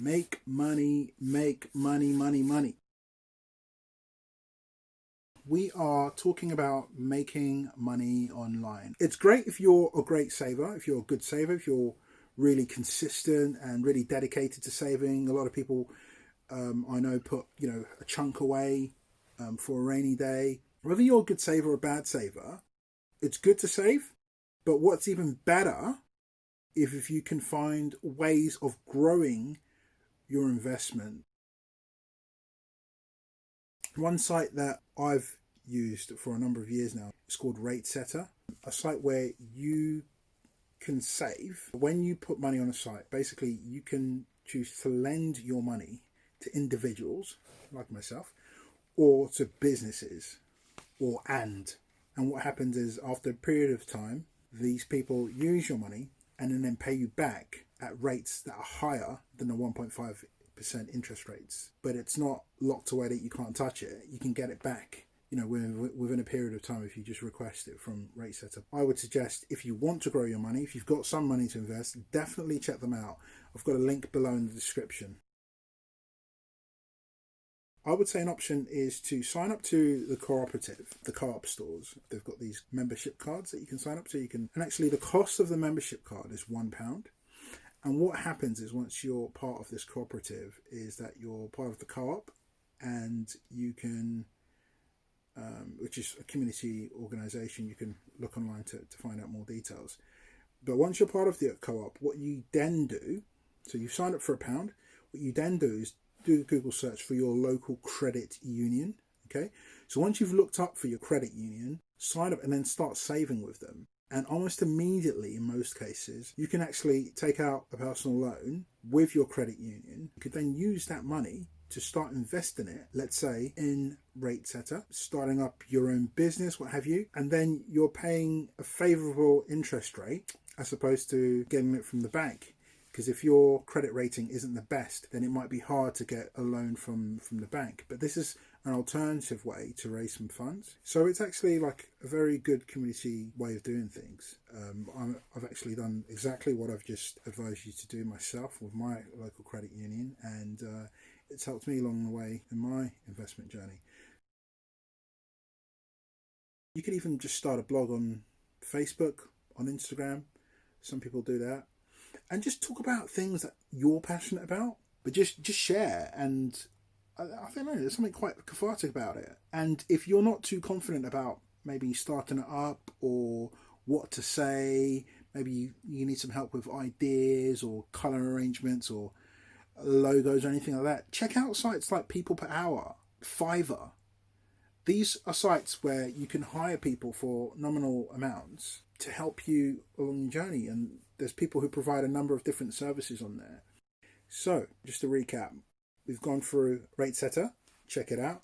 Make money, make money, money, money. We are talking about making money online. It's great if you're a great saver, if you're a good saver, if you're really consistent and really dedicated to saving. A lot of people I know put, a chunk away for a rainy day. Whether you're a good saver or a bad saver, it's good to save. But what's even better if you can find ways of growing your investment. One site that I've used for a number of years now is called Rate Setter, a site where you can save. When you put money on a site, basically you can choose to lend your money to individuals like myself or to businesses and what happens is after a period of time, these people use your money and then pay you back at rates that are higher than the 1.5% interest rates. But it's not locked away that you can't touch it. You can get it back, within a period of time if you just request it from Rate Setter. I would suggest if you want to grow your money, if you've got some money to invest, definitely check them out. I've got a link below in the description. I would say an option is to sign up to the cooperative, the co-op stores. They've got these membership cards that you can sign up to. And actually the cost of the membership card is £1. And what happens is once you're part of this cooperative is that you're part of the co-op and you can, which is a community organisation, you can look online to find out more details. But once you're part of the co-op, what you then do, so you sign up for £1, what you then do is do a Google search for your local credit union. Okay, so once you've looked up for your credit union, sign up and then start saving with them. And almost immediately, in most cases, you can actually take out a personal loan with your credit union. You could then use that money to start investing it, let's say, in Rate Setter, starting up your own business, what have you. And then you're paying a favourable interest rate as opposed to getting it from the bank. Because if your credit rating isn't the best, then it might be hard to get a loan from the bank. But this is an alternative way to raise some funds. So it's actually like a very good community way of doing things. I've actually done exactly what I've just advised you to do myself with my local credit union. And it's helped me along the way in my investment journey. You could even just start a blog on Facebook, on Instagram. Some people do that. And just talk about things that you're passionate about, but just share. And I don't know, there's something quite cathartic about it. And if you're not too confident about maybe starting it up or what to say, maybe you need some help with ideas or colour arrangements or logos or anything like that, check out sites like People Per Hour, Fiverr. These are sites where you can hire people for nominal amounts to help you along your journey, and there's people who provide a number of different services on there. So, just to recap, we've gone through Rate Setter, check it out,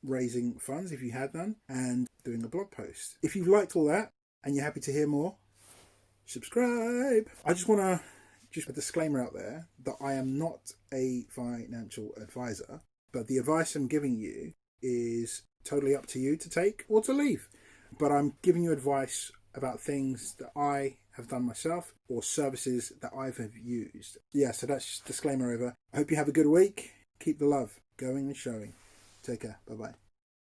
raising funds if you had none, and doing a blog post. If you've liked all that and you're happy to hear more, subscribe. I just want to just a disclaimer out there that I am not a financial advisor, but the advice I'm giving you is totally up to you to take or to leave. But I'm giving you advice about things that I have done myself or services that I have used. Yeah, so that's disclaimer over. I hope you have a good week. Keep the love going and showing. Take care. Bye-bye.